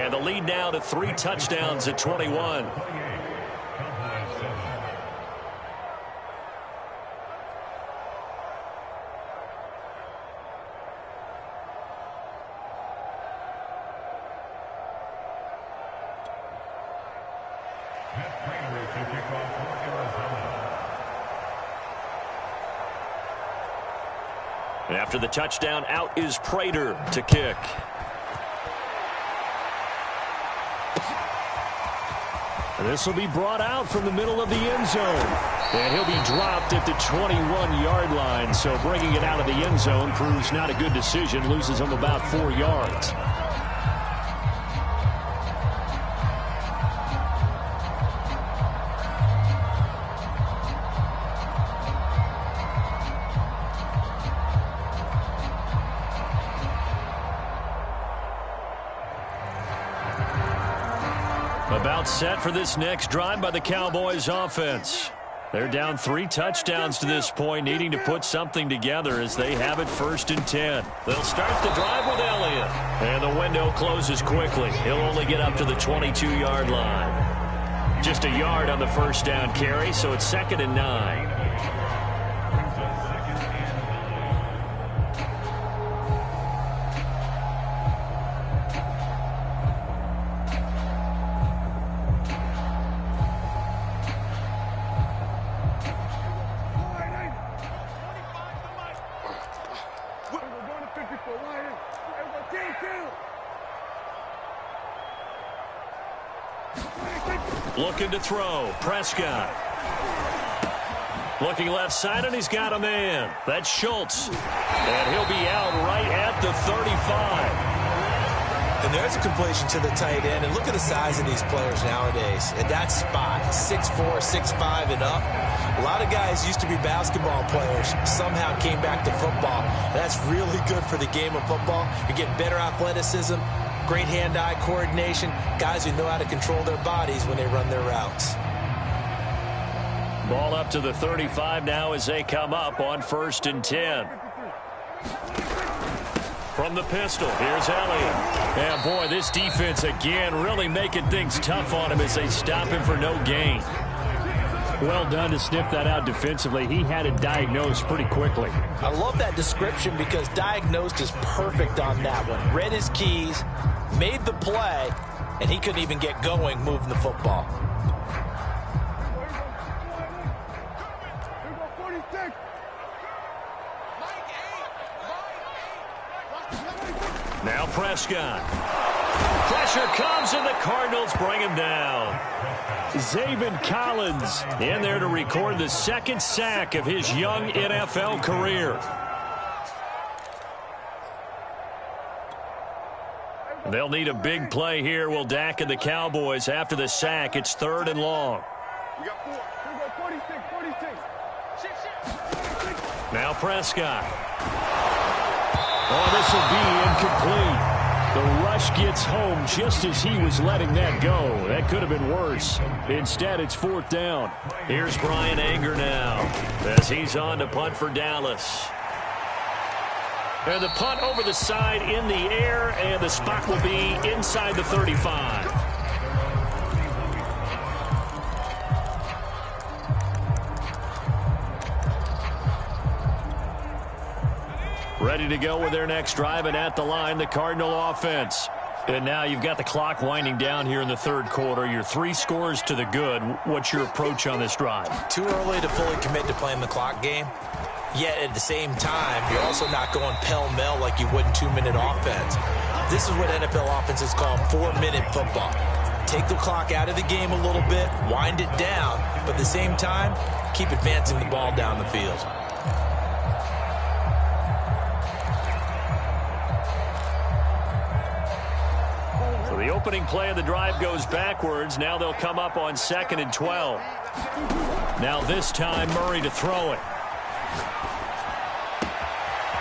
And the lead now to 3 touchdowns at 21. After the touchdown, out is Prater to kick. This will be brought out from the middle of the end zone. And he'll be dropped at the 21-yard line. So bringing it out of the end zone proves not a good decision. Loses him about 4 yards. About set for this next drive by the Cowboys offense. They're down 3 touchdowns to this point, needing to put something together as they have it 1st and 10. They'll start the drive with Elliott. And the window closes quickly. He'll only get up to the 22-yard line. Just a yard on the first down carry, so it's 2nd and 9. Looking to throw. Prescott. Looking left side, and he's got a man. That's Schultz. And he'll be out right at the 35. And there's a completion to the tight end. And look at the size of these players nowadays. At that spot, 6'4", 6'5", and up. A lot of guys used to be basketball players, somehow came back to football. That's really good for the game of football. You're getting better athleticism, great hand-eye coordination, guys who know how to control their bodies when they run their routes. Ball up to the 35 now as they come up on 1st and 10. From the pistol, here's Elliott. And boy, this defense again really making things tough on him as they stop him for no gain. Well done to sniff that out defensively. He had it diagnosed pretty quickly. I love that description because diagnosed is perfect on that one. Read his keys, made the play, and he couldn't even get going moving the football. Now Prescott. Pressure comes, and the Cardinals bring him down. Zaven Collins in there to record the 2nd sack of his young NFL career. They'll need a big play here, will Dak and the Cowboys. After the sack, it's 3rd and long. Now Prescott. Oh, this will be incomplete. The rush gets home just as he was letting that go. That could have been worse. Instead, it's 4th down. Here's Brian Anger now as he's on to punt for Dallas. And the punt over the side in the air, and the spot will be inside the 35. Ready to go with their next drive, and at the line, the Cardinal offense. And now you've got the clock winding down here in the 3rd quarter. You're 3 scores to the good. What's your approach on this drive? Too early to fully commit to playing the clock game. Yet at the same time, you're also not going pell-mell like you would in 2-minute offense. This is what NFL offenses call 4-minute football. Take the clock out of the game a little bit, wind it down, but at the same time, keep advancing the ball down the field. The opening play of the drive goes backwards. Now they'll come up on 2nd and 12. Now this time, Murray to throw it.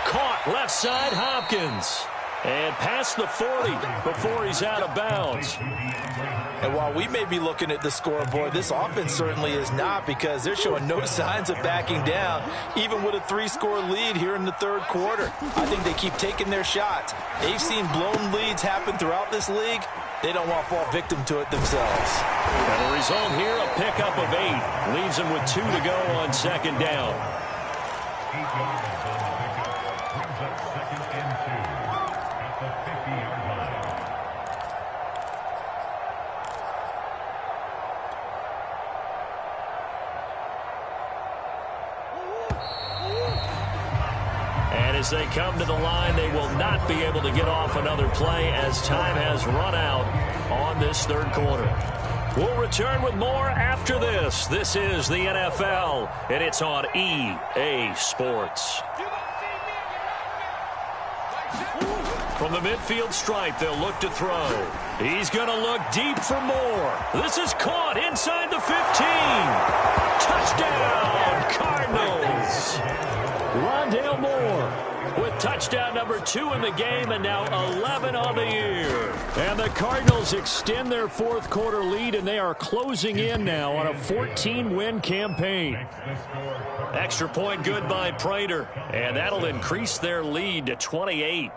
Caught left side, Hopkins. And past the 40 before he's out of bounds. And while we may be looking at the scoreboard, this offense certainly is not, because they're showing no signs of backing down, even with a 3-score lead here in the 3rd quarter. I think they keep taking their shots. They've seen blown leads happen throughout this league. They don't want to fall victim to it themselves. And the result here, a pickup of 8. Leaves them with 2 to go on second down. As they come to the line, they will not be able to get off another play as time has run out on this third quarter. We'll return with more after this. This is the NFL, and it's on EA Sports. From the midfield stripe, they'll look to throw. He's going to look deep for more. This is caught inside the 15. Touchdown, Cardinals. Rondale Moore with touchdown number 2 in the game, and now 11 on the year. And the Cardinals extend their fourth quarter lead, and they are closing in now on a 14-win campaign. Extra point good by Prater, and that'll increase their lead to 28.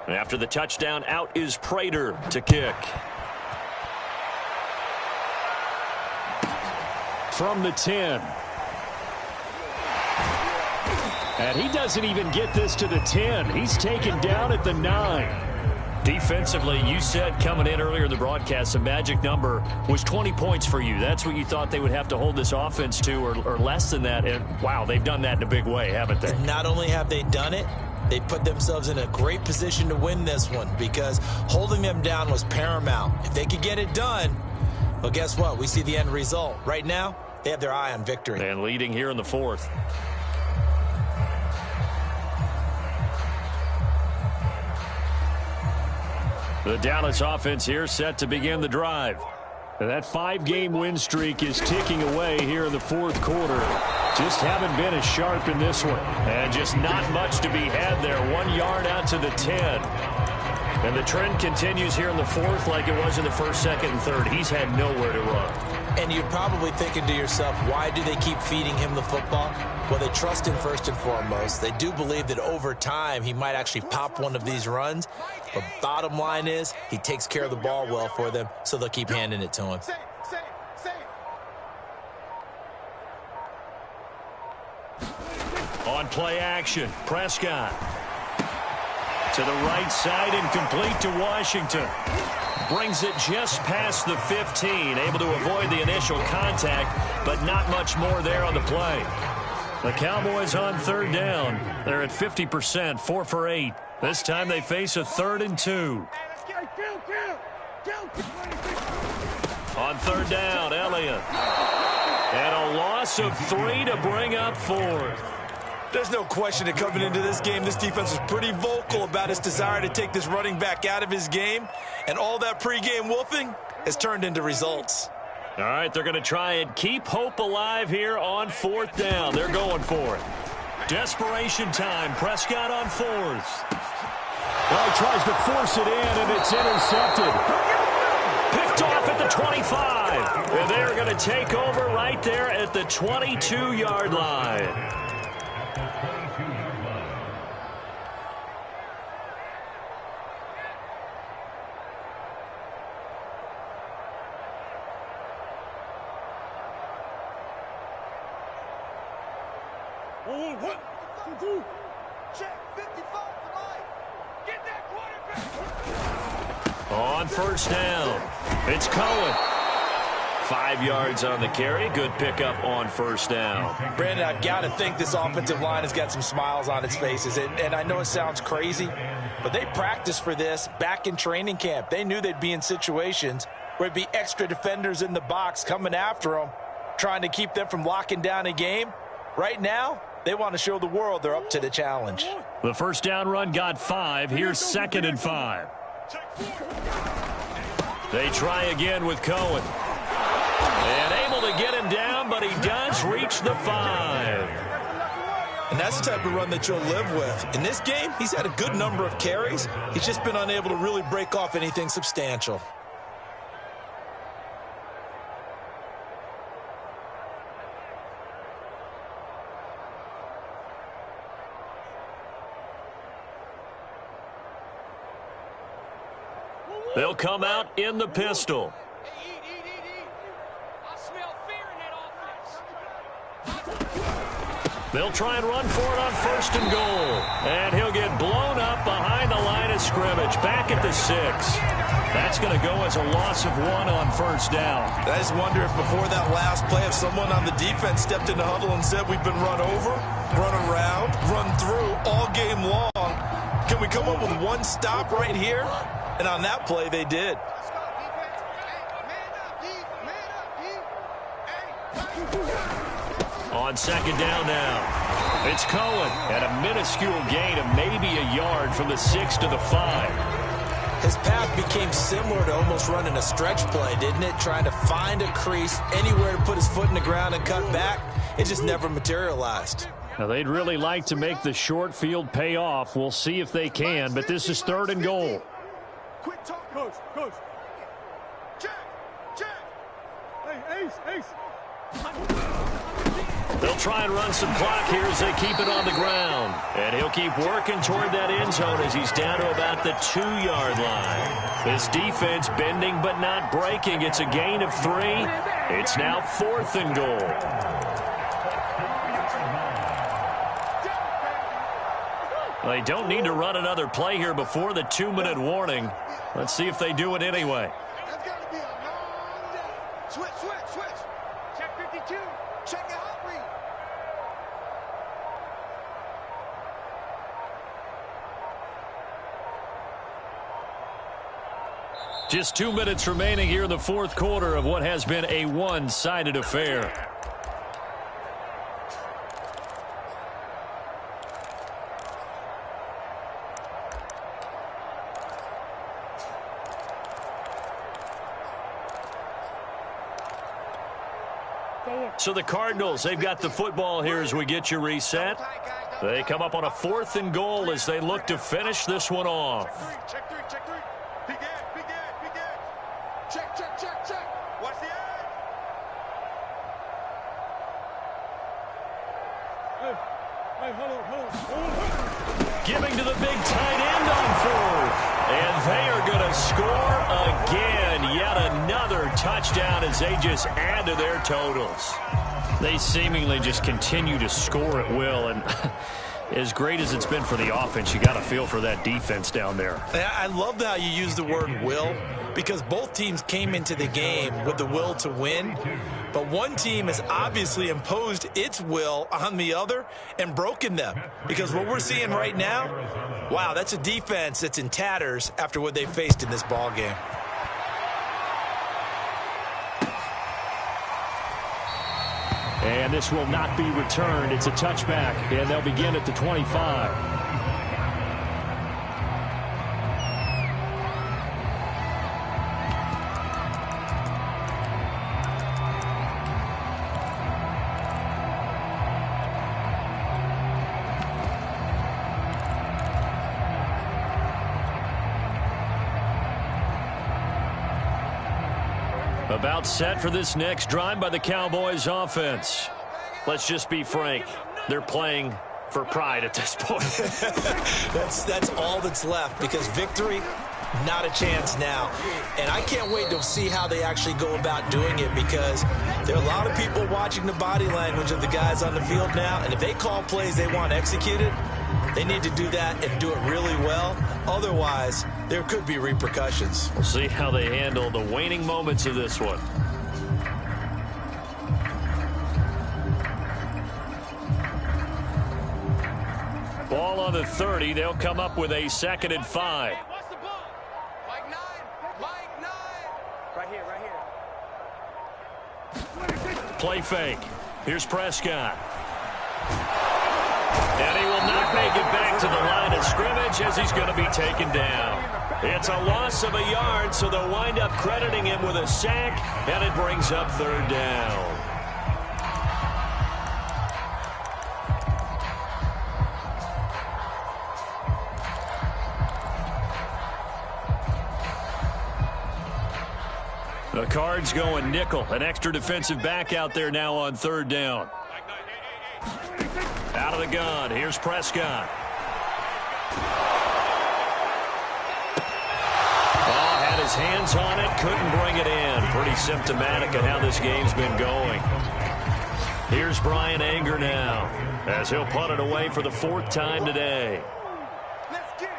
After the touchdown, out is Prater to kick. From the 10. And he doesn't even get this to the 10. He's taken down at the 9. Defensively, you said coming in earlier in the broadcast, the magic number was 20 points for you. That's what you thought they would have to hold this offense to, or less than that. And, wow, they've done that in a big way, haven't they? Not only have they done it, they put themselves in a great position to win this one because holding them down was paramount. If they could get it done, well, guess what? We see the end result. Right now, they have their eye on victory. And leading here in the fourth. The Dallas offense here set to begin the drive. And that 5-game win streak is ticking away here in the fourth quarter. Just haven't been as sharp in this one. And just not much to be had there. 1 yard out to the 10. And the trend continues here in the fourth like it was in the first, second, and third. He's had nowhere to run. And you're probably thinking to yourself, why do they keep feeding him the football? Well, they trust him first and foremost. They do believe that over time he might actually pop one of these runs. But bottom line is he takes care of the ball well for them, so they'll keep handing it to him. On play action, Prescott. To the right side and complete to Washington. Brings it just past the 15. Able to avoid the initial contact, but not much more there on the play. The Cowboys on third down. They're at 50%, 4 for 8. This time they face a 3rd and 2. On third down, Elliott. And a loss of 3 to bring up 4th. There's no question that coming into this game, this defense was pretty vocal about its desire to take this running back out of his game. And all that pregame wolfing has turned into results. All right, they're going to try and keep hope alive here on 4th down. They're going for it. Desperation time. Prescott on 4th. Well, he tries to force it in, and it's intercepted. Picked off at the 25. And they're going to take over right there at the 22-yard line. On first down, it's Cohen. 5 yards on the carry. Good pickup on first down. Brandon, I've got to think this offensive line has got some smiles on its faces. And I know it sounds crazy, but they practiced for this back in training camp. They knew they'd be in situations where it'd be extra defenders in the box coming after them, trying to keep them from locking down a game. Right now, they want to show the world they're up to the challenge. The first down run got 5. Here's 2nd and 5. They try again with Cohen. And able to get him down, but he does reach the 5. And that's the type of run that you'll live with. In this game, he's had a good number of carries. He's just been unable to really break off anything substantial. They'll come out in the pistol. They'll try and run for it on 1st and goal. And he'll get blown up behind the line of scrimmage, back at the 6. That's going to go as a loss of 1 on 1st down. I just wonder if before that last play, if someone on the defense stepped in the huddle and said, we've been run over, run around, run through all game long. Can we come up with one stop right here? And on that play, they did. On 2nd down now, it's Cohen at a minuscule gain of maybe a yard from the 6 to the 5. His path became similar to almost running a stretch play, didn't it? Trying to find a crease, anywhere to put his foot in the ground and cut back. It just never materialized. Now, they'd really like to make the short field pay off. We'll see if they can, but this is 3rd and goal. Quick talk, coach. Check. Hey, Ace. They'll try and run some clock here as they keep it on the ground. And he'll keep working toward that end zone as he's down to about the 2-yard line. This defense bending but not breaking. It's a gain of 3. It's now 4th and goal. They don't need to run another play here before the 2-minute warning. Let's see if they do it anyway. That's got to be a long day. Switch. Check 52. Check your hot read. Just 2 minutes remaining here in the 4th quarter of what has been a one-sided affair. So the Cardinals, they've got the football here as we get you reset. They come up on a 4th and goal as they look to finish this one off. Check 3. Big edge. Check. Watch the edge. Hey, hold on. Giving to the big tight end on 4th. And they are going to score again. Yet another touchdown as they just add to their totals. They seemingly just continue to score at will. And as great as it's been for the offense, you got to feel for that defense down there. I love how you use the word will, because both teams came into the game with the will to win. But one team has obviously imposed its will on the other and broken them. Because what we're seeing right now, wow, that's a defense that's in tatters after what they faced in this ball game. And this will not be returned. It's a touchback, and they'll begin at the 25. About set for this next drive by the Cowboys offense. Let's just be frank. They're playing for pride at this point. That's all that's left, because victory, not a chance now. And I can't wait to see how they actually go about doing it, because there are a lot of people watching the body language of the guys on the field now, and if they call plays they want executed, they need to do that and do it really well. Otherwise, there could be repercussions. We'll see how they handle the waning moments of this one. Ball on the 30. They'll come up with a 2nd and 5. What's the ball? Mike 9. Right here. Play fake. Here's Prescott. And he will not make it back to the line of scrimmage as he's going to be taken down. It's a loss of a yard, so they'll wind up crediting him with a sack, and it brings up 3rd down. The Cards going nickel. An extra defensive back out there now on third down. Out of the gun. Here's Prescott. Had his hands on it. Couldn't bring it in. Pretty symptomatic of how this game's been going. Here's Brian Anger now, as he'll punt it away for the 4th time today. Let's get it.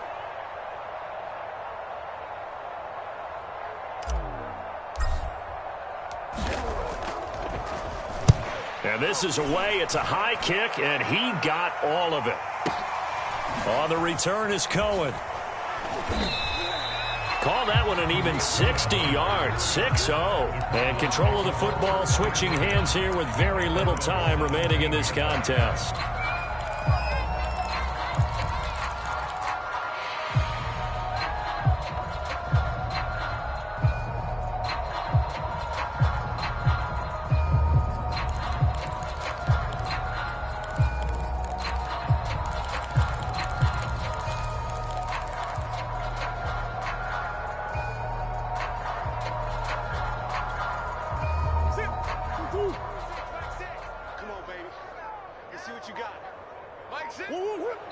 And this is away. It's a high kick, and he got all of it. On the return is Cohen. Call that one an even 60 yards, 6-0. And control of the football switching hands here with very little time remaining in this contest.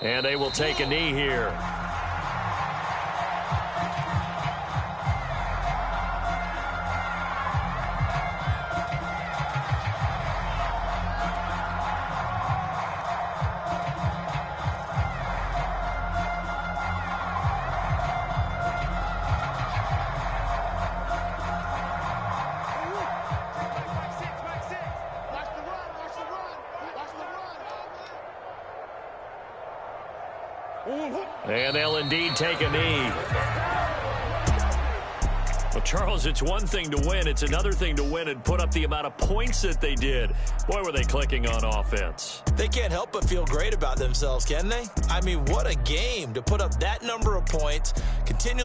And they will take a knee here. And they'll indeed take a knee. Well, Charles, it's one thing to win. It's another thing to win and put up the amount of points that they did. Boy, were they clicking on offense. They can't help but feel great about themselves, can they? I mean, what a game to put up that number of points. Continue.